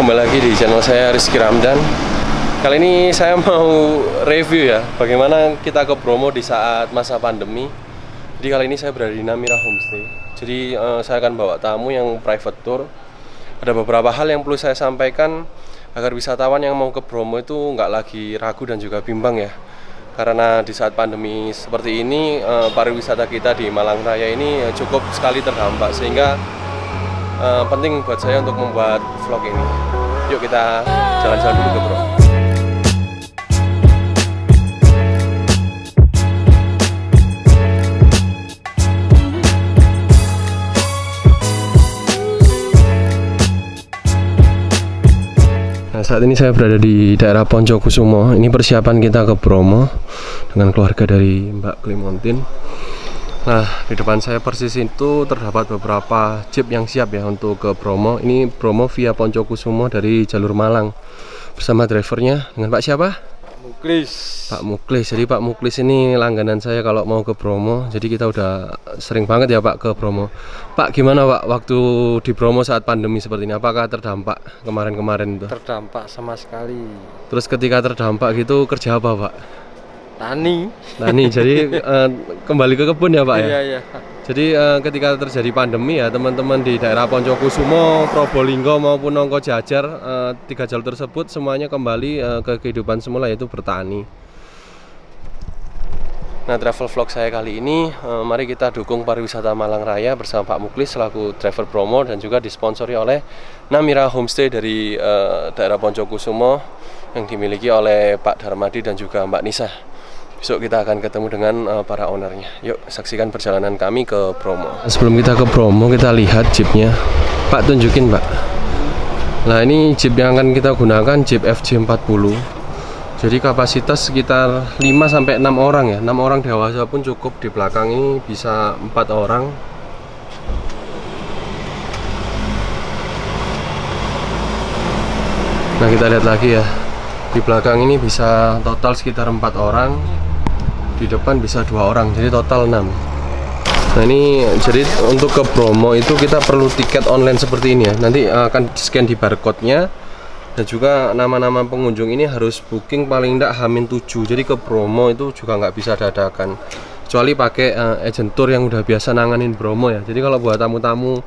kembali lagi di channel saya Rizky Ramdan. Kali ini saya mau review ya, bagaimana kita ke Bromo di saat masa pandemi. Jadi kali ini saya berada di Namira Homestay. Jadi saya akan bawa tamu yang private tour. Ada beberapa hal yang perlu saya sampaikan agar wisatawan yang mau ke Bromo itu nggak lagi ragu dan juga bimbang ya. Karena di saat pandemi seperti ini, pariwisata kita di Malang Raya ini cukup sekali terdampak, sehingga penting buat saya untuk membuat vlog ini. Yuk kita jalan-jalan dulu ke Bromo. Nah, saat ini saya berada di daerah Poncokusumo. Ini persiapan kita ke Bromo dengan keluarga dari Mbak Clementine. Nah, di depan saya persis itu terdapat beberapa jeep yang siap ya untuk ke Bromo. Ini Bromo via Poncokusumo dari jalur Malang. Bersama drivernya dengan Pak siapa? Muklis. Pak Muklis. Jadi Pak Muklis ini langganan saya kalau mau ke Bromo. Jadi kita udah sering banget ya Pak ke Bromo. Pak, gimana Pak waktu di Bromo saat pandemi seperti ini? Apakah terdampak kemarin-kemarin itu? Terdampak sama sekali. Terus ketika terdampak gitu kerja apa Pak? Tani. Jadi kembali ke kebun ya Pak ya? Iya. Jadi ketika terjadi pandemi ya teman-teman di daerah Poncokusumo, Probolinggo maupun Nongko Jajar, 3 jalur tersebut semuanya kembali ke kehidupan semula, yaitu bertani. Nah, travel vlog saya kali ini, mari kita dukung pariwisata Malang Raya bersama Pak Muklis selaku driver Bromo dan juga disponsori oleh Namira Homestay dari daerah Poncokusumo yang dimiliki oleh Pak Darmadi dan juga Mbak Nisa. Besok kita akan ketemu dengan para ownernya. Yuk saksikan perjalanan kami ke Bromo. Sebelum kita ke Bromo, kita lihat jeepnya. Pak, tunjukin Pak. Nah, ini jeep yang akan kita gunakan, jeep FJ40. Jadi kapasitas sekitar 5-6 orang ya. 6 orang dewasa pun cukup. Di belakang ini bisa 4 orang. Nah, kita lihat lagi ya. Di belakang ini bisa total sekitar 4 orang. Di depan bisa 2 orang, jadi total 6. Nah, ini jadi untuk ke Bromo itu kita perlu tiket online seperti ini ya. Nanti akan scan di barcode-nya. Dan juga nama-nama pengunjung ini harus booking paling tidak H-7. Jadi ke Bromo itu juga nggak bisa dadakan, kecuali pakai agent tour yang udah biasa nanganin Bromo ya. Jadi kalau buat tamu-tamu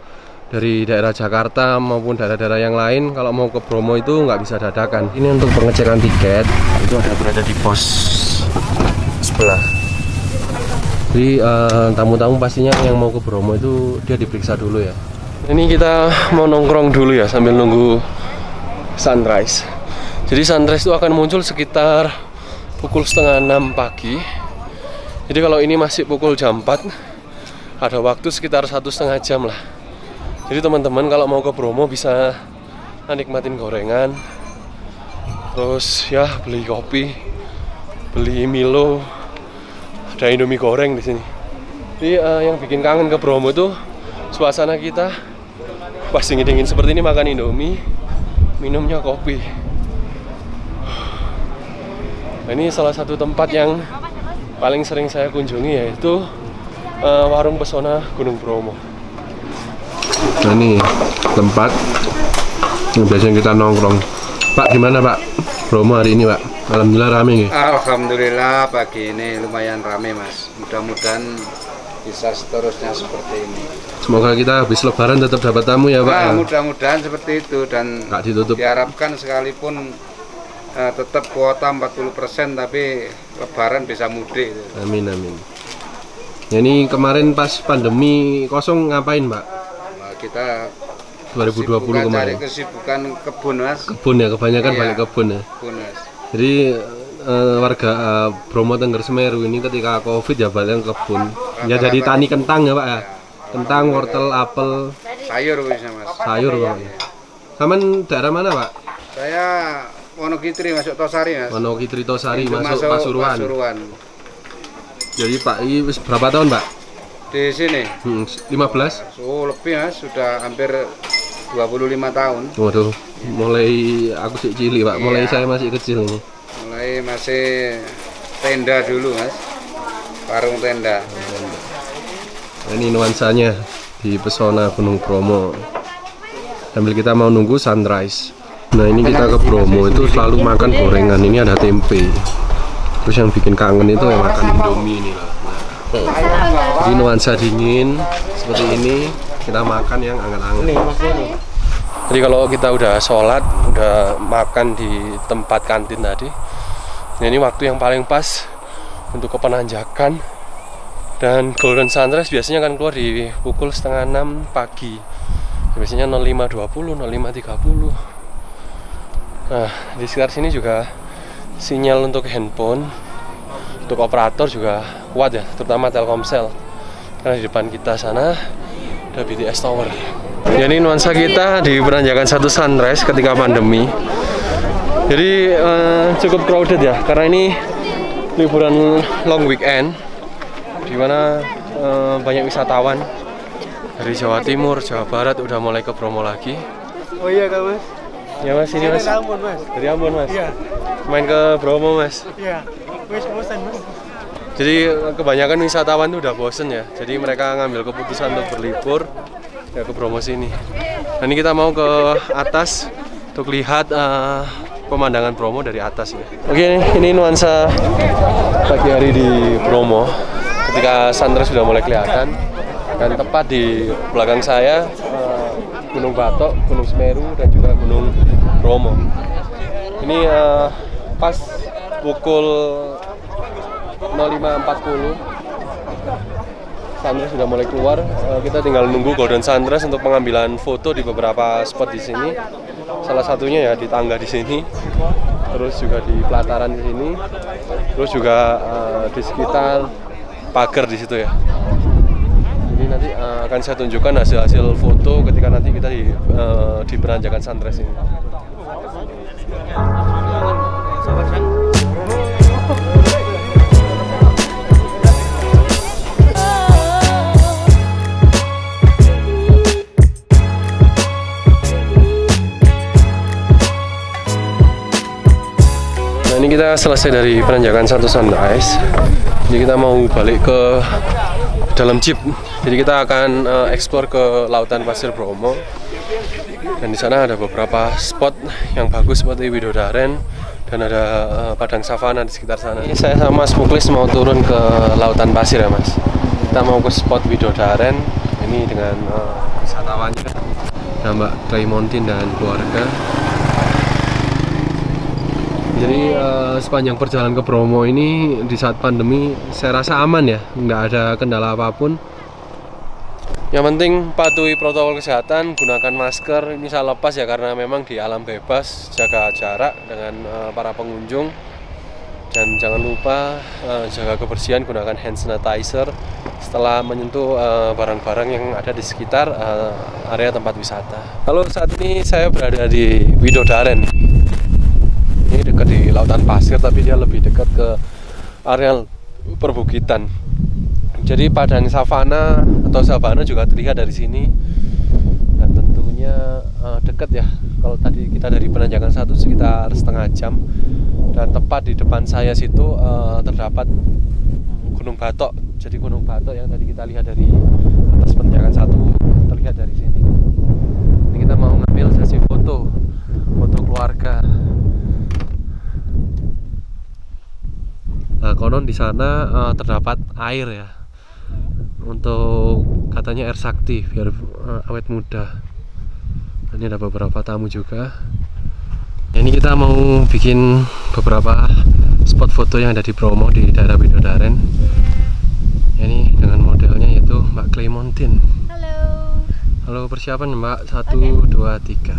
dari daerah Jakarta maupun daerah-daerah yang lain, kalau mau ke Bromo itu nggak bisa dadakan. Ini untuk pengecekan tiket, itu ada berada di pos sebelah. Jadi tamu-tamu pastinya yang mau ke Bromo itu dia diperiksa dulu ya. Ini kita mau nongkrong dulu ya sambil nunggu sunrise. Jadi sunrise itu akan muncul sekitar pukul 5:30 pagi. Jadi kalau ini masih pukul jam 4, ada waktu sekitar 1,5 jam lah. Jadi teman-teman kalau mau ke Bromo bisa nikmatin gorengan, terus ya beli kopi, beli Milo, ada Indomie goreng di sini. Jadi yang bikin kangen ke Bromo tuh suasana kita pas dingin-dingin seperti ini, makan Indomie, minumnya kopi. Nah, ini salah satu tempat yang paling sering saya kunjungi, yaitu warung pesona Gunung Bromo. Nah, ini tempat yang biasanya kita nongkrong. Pak, gimana Pak Bromo hari ini Pak? Alhamdulillah rame nih. Alhamdulillah pagi ini lumayan rame Mas. Mudah-mudahan bisa seterusnya seperti ini. Semoga kita habis lebaran tetap dapat tamu ya Pak. Nah, mudah-mudahan seperti itu, dan nggak ditutup. Diharapkan sekalipun tetap kuota 40%, tapi lebaran bisa mudik. Amin. Ya, ini kemarin pas pandemi kosong ngapain Pak? Nah, kita 2020 kemarin. Cari kesibukan kebun Mas. Kebun ya, kebanyakan Iya, balik kebun ya. Kebun Mas. Jadi warga Bromo Tengger Semeru ini ketika Covid ya balik ke kebun. Ya jadi tani kentang ya Pak ya. Kentang, wortel, apel, sayur bisa Mas. Sayur pokoknya. Kamen daerah mana Pak? Saya Wonogitri, masuk Tosari Mas. Wonogitri Tosari, Itu masuk Pasuruan. Jadi Pak, ini berapa tahun Pak? Di sini 15? Oh, lebih Mas, sudah hampir 25 tahun. Waduh, mulai aku sih cilik Pak, mulai saya masih kecil ini. Mulai masih tenda dulu Mas, warung tenda. Nah, ini nuansanya di pesona Gunung Bromo. Sambil kita mau nunggu sunrise. Nah ini kita ke Bromo itu selalu makan gorengan. Ini ada tempe. Terus yang bikin kangen itu yang makan Indomie ini lah. Nah, jadi nuansa dingin seperti ini kita makan yang anget-anget. Jadi kalau kita udah sholat, udah makan di tempat kantin tadi, ini waktu yang paling pas untuk ke penanjakan. Dan Golden Sunrise biasanya kan keluar di pukul 5:30 pagi. Biasanya 05.20, 05.30. Nah, di sekitar sini juga sinyal untuk handphone, untuk operator juga kuat ya, terutama Telkomsel. Karena di depan kita sana ada BTS Tower. Jadi nuansa kita di penanjakan 1 Sunrise ketika pandemi. Jadi cukup crowded ya, karena ini liburan long weekend, di mana banyak wisatawan dari Jawa Timur, Jawa Barat udah mulai ke Bromo lagi. Oh iya Kak Mas? Ya Mas, ini Mas. Dari Ambon Mas. Dari Ambon Mas? Iya. Main ke Bromo Mas? Iya. Wes bosan Mas. Jadi kebanyakan wisatawan tuh udah bosen ya. Jadi mereka ngambil keputusan untuk berlibur ya ke Bromo sini. Nah ini kita mau ke atas untuk lihat pemandangan Bromo dari atas ya. Oke, ini nuansa pagi hari di Bromo ketika sunrise sudah mulai kelihatan. Dan tepat di belakang saya Gunung Batok, Gunung Semeru, dan juga Gunung Bromo. Ini pas pukul 05.40 sunrise sudah mulai keluar. Kita tinggal nunggu Golden Sunrise untuk pengambilan foto di beberapa spot di sini. Salah satunya ya di tangga di sini, terus juga di pelataran di sini, terus juga di sekitar pagar di situ ya. Jadi nanti akan saya tunjukkan hasil-hasil foto ketika nanti kita di penanjakan sunrise ini. Nah ini kita selesai dari penanjakan 1 Sunrise. Jadi kita mau balik ke dalam jeep. Jadi kita akan explore ke lautan pasir Bromo. Dan di sana ada beberapa spot yang bagus seperti Widodaren dan ada padang savana di sekitar sana. Ini saya sama Mas Muklis mau turun ke lautan pasir ya Mas. Kita mau ke spot Widodaren. Ini dengan wisatawannya, nah, Mbak Claymontin dan keluarga. Jadi sepanjang perjalanan ke Bromo ini di saat pandemi saya rasa aman ya, nggak ada kendala apapun. Yang penting patuhi protokol kesehatan, gunakan masker, ini saya lepas ya karena memang di alam bebas, jaga jarak dengan para pengunjung. Dan jangan lupa jaga kebersihan, gunakan hand sanitizer setelah menyentuh barang-barang yang ada di sekitar area tempat wisata. Lalu saat ini saya berada di Widodaren. Ini dekat di lautan pasir, tapi dia lebih dekat ke area perbukitan. Jadi padang savana atau savana juga terlihat dari sini. Dan tentunya dekat ya. Kalau tadi kita dari penanjakan 1 sekitar setengah jam. Dan tepat di depan saya situ terdapat Gunung Batok. Jadi Gunung Batok yang tadi kita lihat dari atas penanjakan 1 terlihat dari sini. Ini kita mau ngambil sesi foto keluarga. Nah, konon di sana terdapat air ya, untuk katanya air sakti biar awet muda. Ini ada beberapa tamu juga. Ini kita mau bikin beberapa spot foto yang ada di Bromo di daerah Widodaren. Ini dengan modelnya yaitu Mbak Claymontin. Halo. Halo, persiapan Mbak. 1, 2, 3.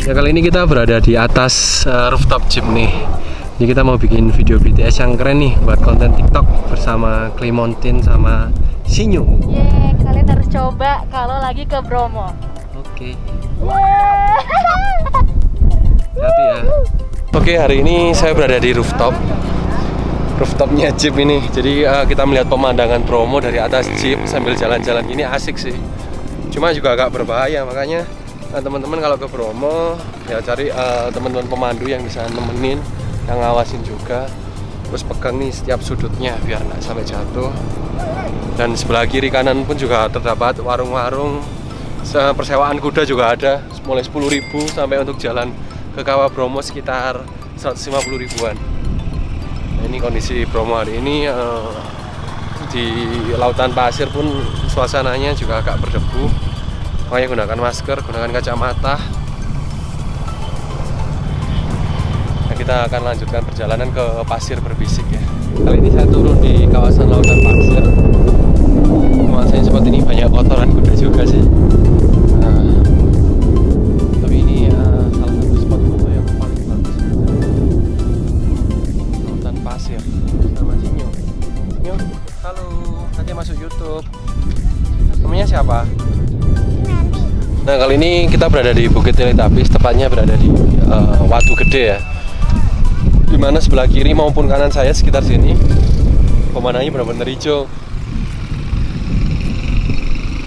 Ya, kali ini kita berada di atas rooftop jeep nih. Jadi kita mau bikin video BTS yang keren nih buat konten TikTok bersama Claymontin sama Sinyo. Yeay, kalian harus coba kalau lagi ke Bromo. Oke. Hati ya. Oke, hari ini saya berada di rooftopnya jeep ini. Jadi kita melihat pemandangan Bromo dari atas jeep sambil jalan-jalan ini asik sih. Cuma juga agak berbahaya, makanya teman-teman kalau ke Bromo ya cari teman-teman pemandu yang bisa nemenin yang ngawasin juga. Terus pegang nih setiap sudutnya biar nggak sampai jatuh. Dan sebelah kiri kanan pun juga terdapat warung-warung. Persewaan kuda juga ada, mulai 10.000 sampai untuk jalan ke Kawah Bromo sekitar 150 ribuan. Nah, ini kondisi Bromo hari ini. Di lautan pasir pun suasananya juga agak berdebu. Makanya gunakan masker, gunakan kacamata. Nah, kita akan lanjutkan perjalanan ke pasir berbisik ya. Kali ini saya turun di kawasan lautan pasir. Nuansanya seperti ini, banyak kotoran kuda juga sih. Nah, tapi ini salah satu spot foto yang paling bagus. Lautan pasir sama Sinyo. Sinyo, halo, nanti masuk YouTube. Namanya siapa? Nah, kali ini kita berada di Bukit Teletubbies, tepatnya berada di Watu Gede ya. Dimana sebelah kiri maupun kanan saya sekitar sini pemandangannya benar-benar hijau.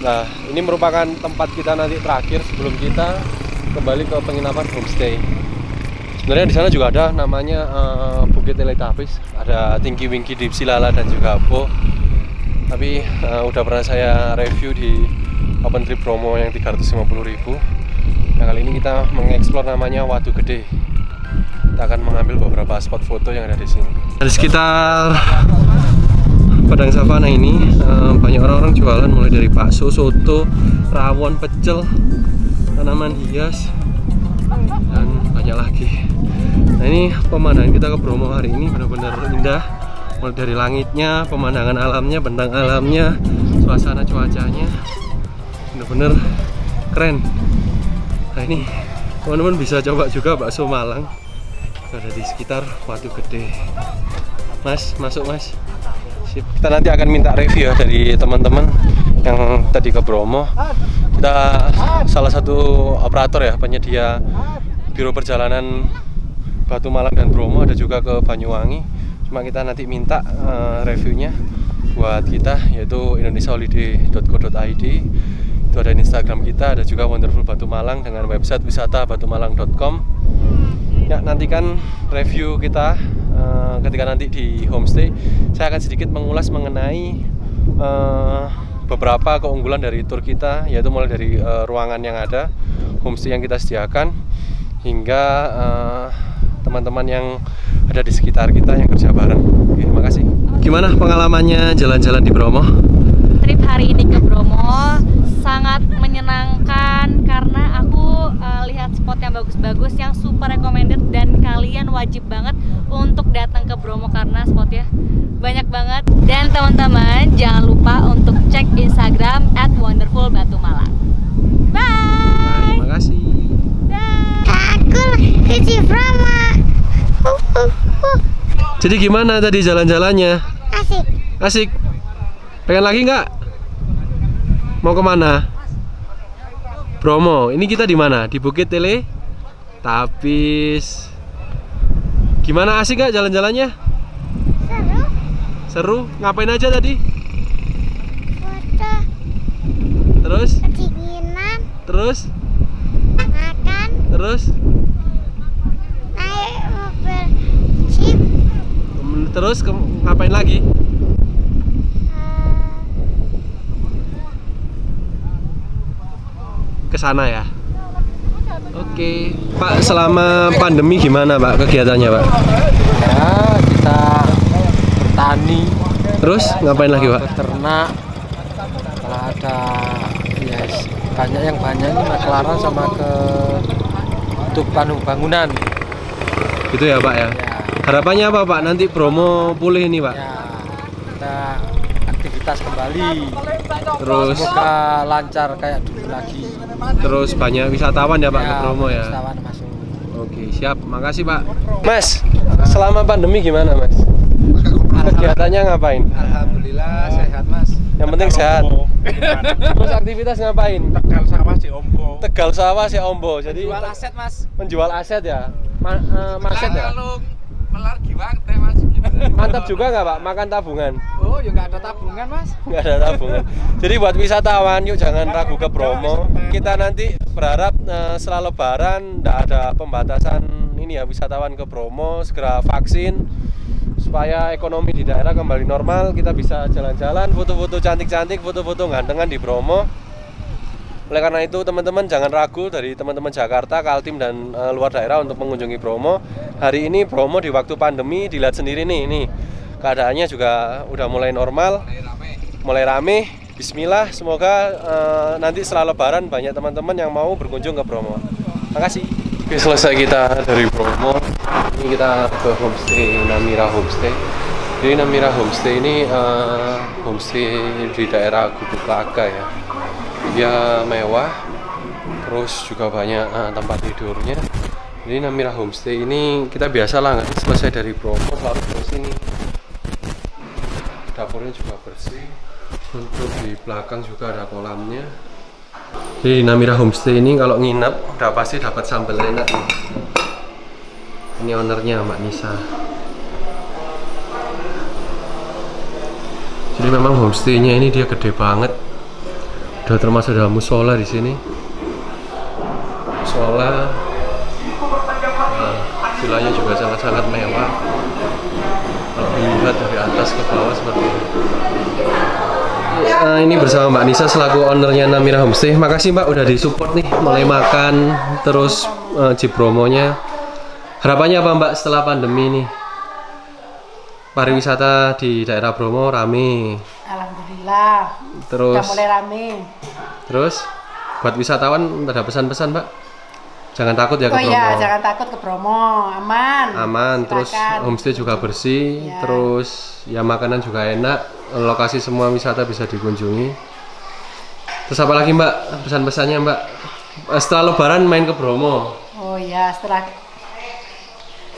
Nah, ini merupakan tempat kita nanti terakhir sebelum kita kembali ke penginapan homestay. Sebenarnya di sana juga ada namanya Bukit Teletubbies, ada Tinky Winky Dipsy Lala dan juga Po. Tapi udah pernah saya review di Open Trip Bromo yang 350.000. Nah, kali ini kita mengeksplor namanya Watu Gede. Kita akan mengambil beberapa spot foto yang ada di sini. Di sekitar padang savana ini banyak orang-orang jualan mulai dari bakso, soto, rawon, pecel, tanaman hias, dan banyak lagi. Nah, ini pemandangan kita ke Bromo hari ini benar-benar indah. Mulai dari langitnya, pemandangan alamnya, bentang alamnya, suasana cuacanya benar-benar keren. Nah, ini teman-teman bisa coba juga bakso Malang. Ada di sekitar Watu Gede. Mas, masuk mas. Sip. Kita nanti akan minta review ya dari teman-teman yang tadi ke Bromo. Kita salah satu operator ya, penyedia biro perjalanan Batu Malang dan Bromo, ada juga ke Banyuwangi. Cuma kita nanti minta reviewnya buat kita, yaitu indonesiaholiday.co.id. Itu ada di Instagram kita, ada juga Wonderful Batu Malang dengan website wisata-batumalang.com. Ya, nantikan review kita ketika nanti di homestay. Saya akan sedikit mengulas mengenai beberapa keunggulan dari tour kita, yaitu mulai dari ruangan yang ada, homestay yang kita sediakan, hingga teman-teman yang ada di sekitar kita yang kerja bareng. Oke, makasih. Gimana pengalamannya jalan-jalan di Bromo? Trip hari ini ke Bromo sangat menyenangkan karena aku lihat spot yang bagus-bagus yang super recommended, dan kalian wajib banget untuk datang ke Bromo karena spotnya banyak banget. Dan teman-teman jangan lupa untuk cek Instagram @wonderfulbatumalang. Bye. Terima kasih. Aku di Bromo. Jadi gimana tadi jalan-jalannya? Asik. Asik. Pengen lagi nggak? Mau kemana? Bromo. Ini kita di mana? Di Bukit Teletubbies. Gimana, asik nggak jalan-jalannya? Seru. Seru? Ngapain aja tadi? Foto. Terus? Kedinginan. Terus? Makan. Terus? Naik mobil jeep. Terus ngapain lagi? Ke sana ya. Oke. Pak, selama pandemi gimana Pak kegiatannya Pak? Ya, kita bertani. Terus ngapain lagi Pak? Beternak. Kalau ada ya banyak ini makelaran sama ke untuk bangunan. Gitu ya Pak ya. Ya, Harapannya apa Pak? Nanti Bromo pulih ini Pak. ya kita aktivitas kembali. Terus Semoga lancar kayak dulu lagi. terus banyak wisatawan ya Pak ke Bromo ya. Wisatawan masuk. Oke, siap. Makasih Pak. Mas, selama pandemi gimana Mas? Kegiatannya ngapain? Alhamdulillah sehat mas. Yang penting sehat. Terus aktivitas ngapain? Tegal sawah si Ombo. Tegal sawah si Ombo. Jadi Jual aset mas. menjual aset ya. Maset ya. Kalau melar giwang teh mas. Mantap juga nggak Pak makan tabungan? Oh ya nggak ada tabungan mas. Nggak ada tabungan. Jadi buat wisatawan yuk jangan ragu ke Bromo. Kita nanti berharap setelah Lebaran nggak ada pembatasan ini ya, wisatawan ke Bromo segera vaksin supaya ekonomi di daerah kembali normal, kita bisa jalan-jalan, foto-foto cantik-cantik, foto-foto gantengan di Bromo. Oleh karena itu teman-teman jangan ragu dari teman-teman Jakarta, Kaltim dan luar daerah untuk mengunjungi Bromo. Hari ini Bromo di waktu pandemi dilihat sendiri nih, ini keadaannya juga udah mulai normal, mulai rame. Bismillah, semoga nanti setelah Lebaran banyak teman-teman yang mau berkunjung ke Bromo. Makasih. Oke, selesai kita dari Bromo. Ini kita ke homestay Namira Homestay. Jadi Namira Homestay ini homestay di daerah Gubuk Laga ya. Dia mewah, terus juga banyak tempat tidurnya. Jadi Namira Homestay ini kita biasalah nggak selesai dari Bromo selalu ke sini. Dapurnya juga bersih. Untuk di belakang juga ada kolamnya. Jadi Namira Homestay ini kalau nginep udah pasti dapat sambal enak. Ini ownernya Mbak Nisa. Jadi memang homestaynya ini dia gede banget. Udah termasuk ada musola di sini. Musola. Villanya juga sangat-sangat mewah. Kalau dilihat dari atas ke bawah seperti ini. Ini bersama Mbak Nisa selaku ownernya Namira Homestay. Makasih Mbak udah disupport nih, mulai makan terus di Bromonya. Harapannya apa Mbak setelah pandemi nih? Pariwisata di daerah Bromo rame. Alhamdulillah. Terus udah mulai rame. Terus buat wisatawan ada pesan-pesan Mbak? Jangan takut ya ke Bromo. Iya, jangan takut ke Bromo, aman. Aman, Silakan. terus homestay juga bersih, Ya. terus ya makanan juga enak, lokasi semua wisata bisa dikunjungi. Terus apa lagi Mbak? Pesan-pesannya Mbak? Setelah Lebaran main ke Bromo. Oh iya, setelah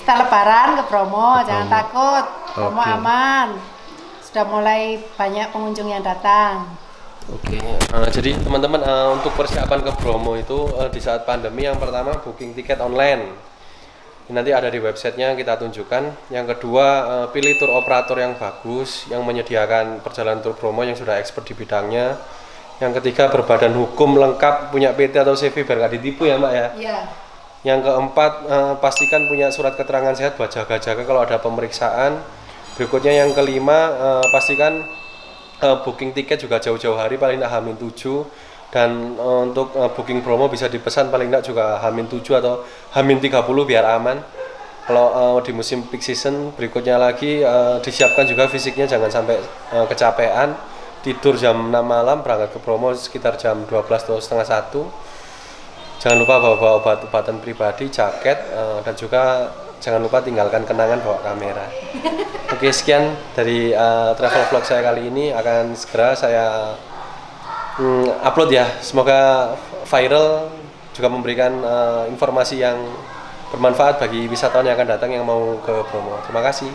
Lebaran ke Bromo, jangan takut. Bromo Oke. aman. Sudah mulai banyak pengunjung yang datang. Oke, jadi teman-teman untuk persiapan ke Bromo itu di saat pandemi yang pertama booking tiket online. Ini nanti ada di websitenya kita tunjukkan. Yang kedua pilih tour operator yang bagus, yang menyediakan perjalanan tur Bromo yang sudah expert di bidangnya. Yang ketiga berbadan hukum lengkap, punya PT atau CV biar nggak ditipu ya Mbak ya. Iya. Yang keempat pastikan punya surat keterangan sehat buat jaga-jaga kalau ada pemeriksaan. Berikutnya yang kelima pastikan booking tiket juga jauh-jauh hari paling tidak H-7 dan untuk booking Bromo bisa dipesan paling tidak juga H-7 atau H-30 biar aman. Kalau di musim peak season berikutnya lagi disiapkan juga fisiknya, jangan sampai kecapean. Tidur jam 6 malam, berangkat ke Bromo sekitar jam 12 atau setengah 1. Jangan lupa bawa obat-obatan pribadi, jaket, dan juga jangan lupa tinggalkan kenangan bawa kamera. Oke, sekian dari travel vlog saya kali ini. Akan segera saya upload ya. Semoga viral, juga memberikan informasi yang bermanfaat bagi wisatawan yang akan datang yang mau ke Bromo. Terima kasih.